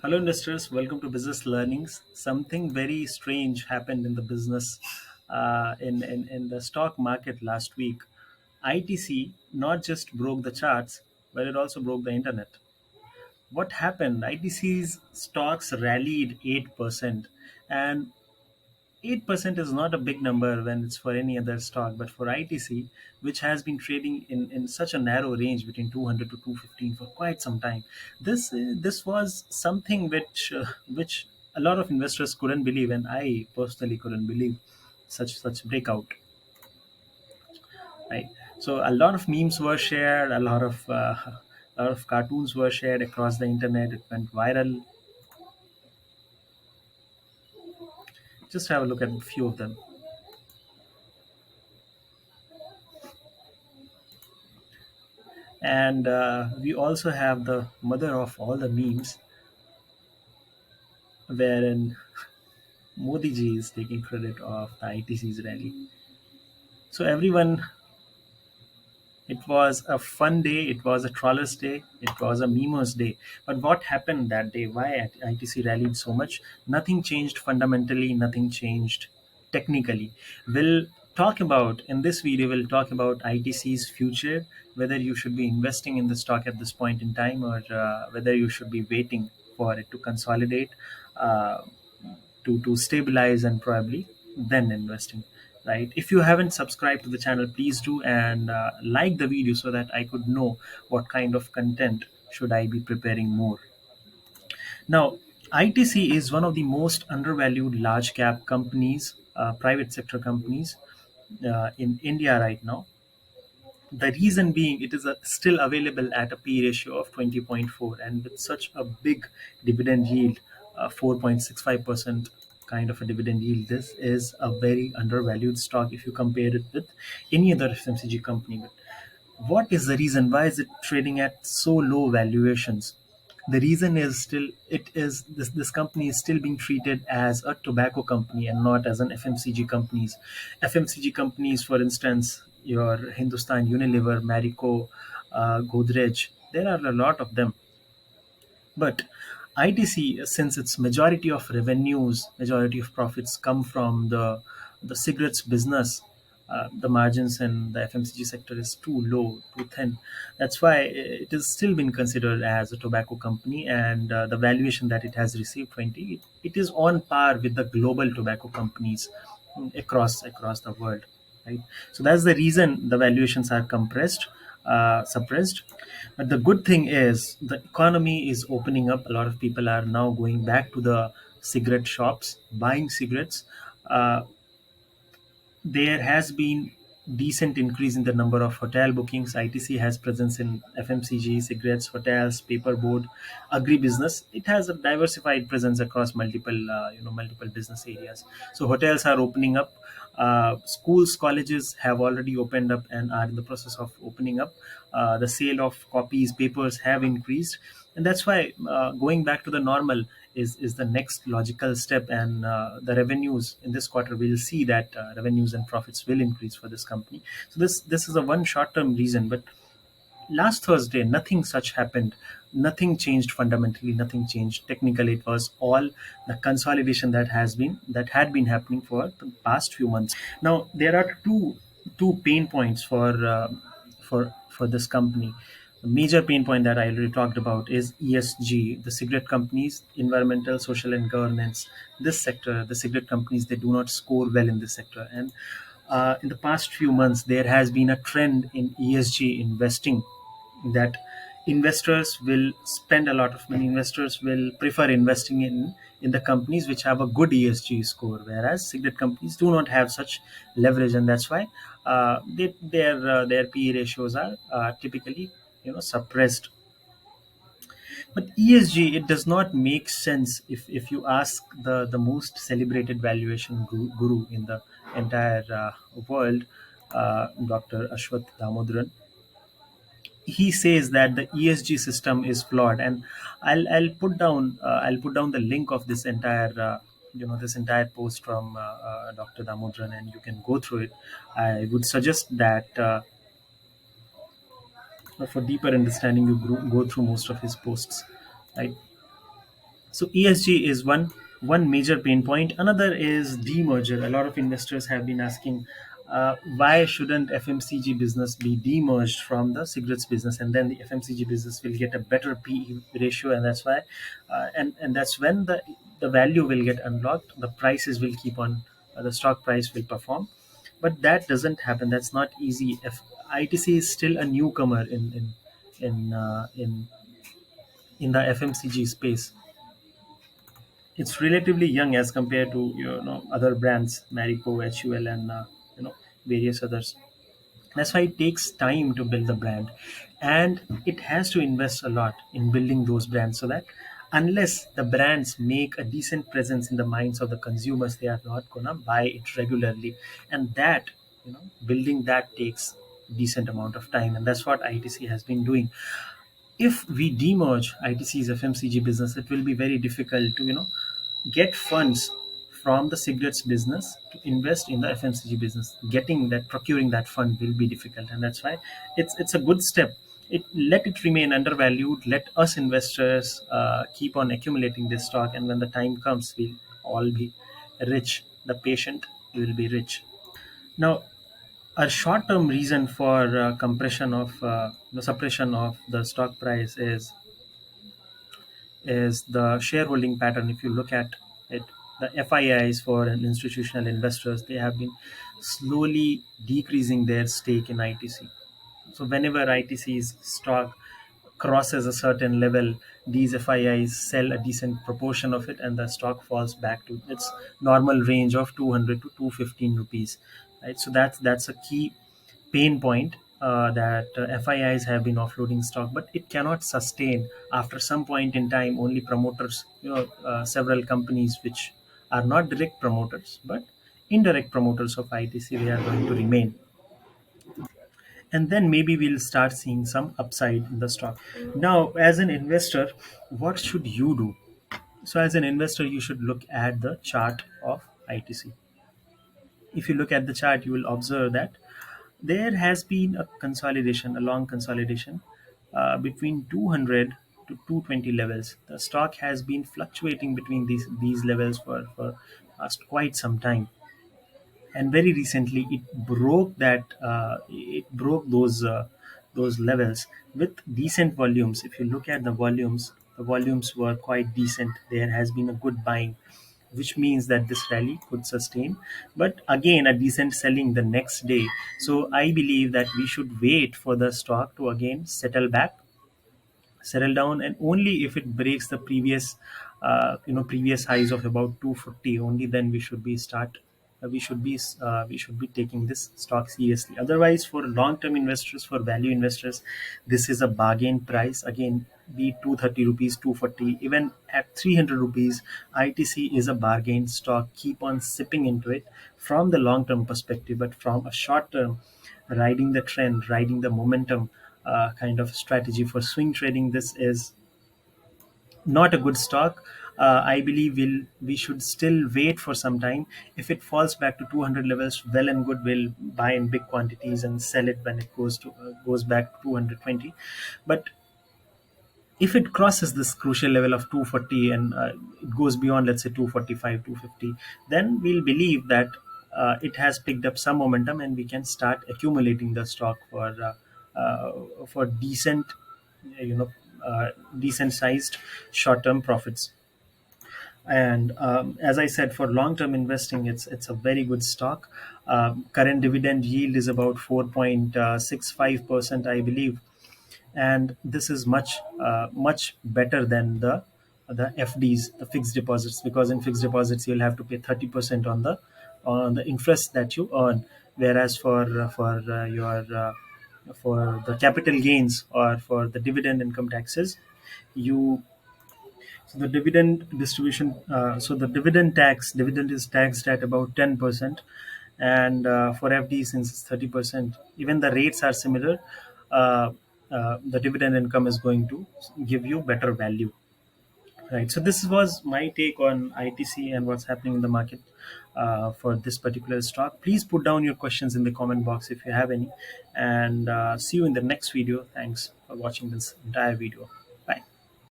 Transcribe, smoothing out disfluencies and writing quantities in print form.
Hello, investors. Welcome to Business Learnings. Something very strange happened in the business, in the stock market last week. ITC not just broke the charts, but it also broke the internet. What happened? ITC's stocks rallied 8%, and 8% is not a big number when it's for any other stock, but for ITC, which has been trading in such a narrow range between 200 to 215 for quite some time, this was something which a lot of investors couldn't believe, and I personally couldn't believe such breakout, right? So a lot of memes were shared, a lot of cartoons were shared across the internet. It went viral. Just have a look at a few of them. And we also have the mother of all the memes, wherein Modi ji is taking credit of the ITC's rally. So everyone, it was a fun day. It was a trawler's day. It was a memer's day. But what happened that day? Why ITC rallied so much? Nothing changed fundamentally. Nothing changed technically. We'll talk about in this video. We'll talk about ITC's future, whether you should be investing in the stock at this point in time, or whether you should be waiting for it to consolidate. Uh, to stabilize and probably then investing, right? If you haven't subscribed to the channel, please do, and like the video so that I could know what kind of content should I be preparing more. Now, ITC is one of the most undervalued large cap companies, private sector companies, in India right now. The reason being, it is still available at a P ratio of 20.4, and with such a big dividend yield, 4.65% kind of a dividend yield. This is a very undervalued stock if you compare it with any other FMCG company. But what is the reason? Why is it trading at so low valuations? The reason is still it is this company is still being treated as a tobacco company and not as an FMCG companies. FMCG companies, for instance, your Hindustan Unilever, Marico, Godrej, there are a lot of them. But ITC, since its majority of revenues, majority of profits come from the cigarettes business, the margins in the FMCG sector is too low, too thin. That's why it has still been considered as a tobacco company, and the valuation that it has received, 20, it is on par with the global tobacco companies across the world, right? So that's the reason the valuations are suppressed. But the good thing is the economy is opening up. A lot of people are now going back to the cigarette shops, buying cigarettes. Uh, there has been decent increase in the number of hotel bookings. ITC has presence in FMCG, cigarettes, hotels, paperboard, agribusiness. It has a diversified presence across multiple business areas. So hotels are opening up. Schools, colleges have already opened up and are in the process of opening up. The sale of copies, papers have increased, and that's why going back to the normal is the next logical step. And the revenues in this quarter, we'll see that revenues and profits will increase for this company. So this is a one short term reason, but last Thursday nothing such happened. Nothing changed fundamentally, nothing changed technically. It was all the consolidation that had been happening for the past few months. Now there are two pain points for this company. The major pain point that I already talked about is ESG. The cigarette companies, environmental, social, and governance. This sector, the cigarette companies, they do not score well in this sector. And in the past few months, there has been a trend in ESG investing that investors will spend a lot of money. Investors will prefer investing in the companies which have a good ESG score, whereas cigarette companies do not have such leverage, and that's why their PE ratios are typically suppressed. But ESG, it does not make sense if you ask the most celebrated valuation guru in the entire world, Dr. Ashwath Damodaran. He says that the ESG system is flawed, and I'll put down the link of this entire this entire post from Dr. Damodaran, and you can go through it. I would suggest that for deeper understanding, you go through most of his posts, right? So ESG is one major pain point. Another is demerger. A lot of investors have been asking, why shouldn't FMCG business be demerged from the cigarettes business, and then the FMCG business will get a better PE ratio, and that's why, and that's when the value will get unlocked. The prices will keep on, the stock price will perform, but that doesn't happen. That's not easy. If ITC is still a newcomer in uh, in in the FMCG space, it's relatively young as compared to other brands, Marico, HUL, and various others. That's why it takes time to build the brand, and it has to invest a lot in building those brands, so that unless the brands make a decent presence in the minds of the consumers, they are not gonna buy it regularly, and that building that takes decent amount of time, and that's what ITC has been doing. If we demerge ITC's FMCG business, it will be very difficult to get funds from the cigarettes business to invest in the FMCG business. Getting that, procuring that fund will be difficult, and that's why it's a good step. Let it remain undervalued. Let us investors keep on accumulating this stock, and when the time comes, we'll all be rich. The patient will be rich. Now, a short-term reason for compression of the suppression of the stock price is the shareholding pattern. If you look at it, the FIIs for an institutional investors, they have been slowly decreasing their stake in ITC. So whenever ITC's stock crosses a certain level, these FIIs sell a decent proportion of it, and the stock falls back to its normal range of 200 to 215 rupees. Right. So that's a key pain point, that FIIs have been offloading stock, but it cannot sustain. After some point in time, only promoters, several companies which are not direct promoters but indirect promoters of ITC, they are going to remain, and then maybe we'll start seeing some upside in the stock. Now, as an investor, what should you do? So, as an investor, you should look at the chart of ITC. If you look at the chart, you will observe that there has been a consolidation, a long consolidation, between 200 to 220 levels. The stock has been fluctuating between these levels for past quite some time, and very recently it broke those levels with decent volumes. If you look at the volumes were quite decent. There has been a good buying, which means that this rally could sustain, but again a decent selling the next day. So I believe that we should wait for the stock to again settle down, and only if it breaks the previous highs of about 250, only then we should be taking this stock seriously. Otherwise, for long term investors, for value investors, this is a bargain price. Again, be 230 rupees, 240, even at 300 rupees, ITC is a bargain stock. Keep on sipping into it from the long term perspective, but from a short term, riding the trend, riding the momentum, kind of strategy for swing trading, this is not a good stock. I believe we should still wait for some time. If it falls back to 200 levels, well and good, we'll buy in big quantities and sell it when it goes back to 220. But if it crosses this crucial level of 240, and it goes beyond, let's say, 245, 250, then we'll believe that it has picked up some momentum, and we can start accumulating the stock for decent, you know decent sized short term profits. And as I said, for long term investing, it's a very good stock. Current dividend yield is about 4.65%, I believe, and this is much better than the FDs, the fixed deposits, because in fixed deposits you'll have to pay 30% on the interest that you earn, whereas for the capital gains or for the dividend income taxes, you so the dividend distribution, so the dividend is taxed at about 10%, and for FD, since it's 30%, even the rates are similar. Uh, the dividend income is going to give you better value, right? So this was my take on ITC and what's happening in the market for this particular stock. Please put down your questions in the comment box if you have any, and see you in the next video. Thanks for watching this entire video.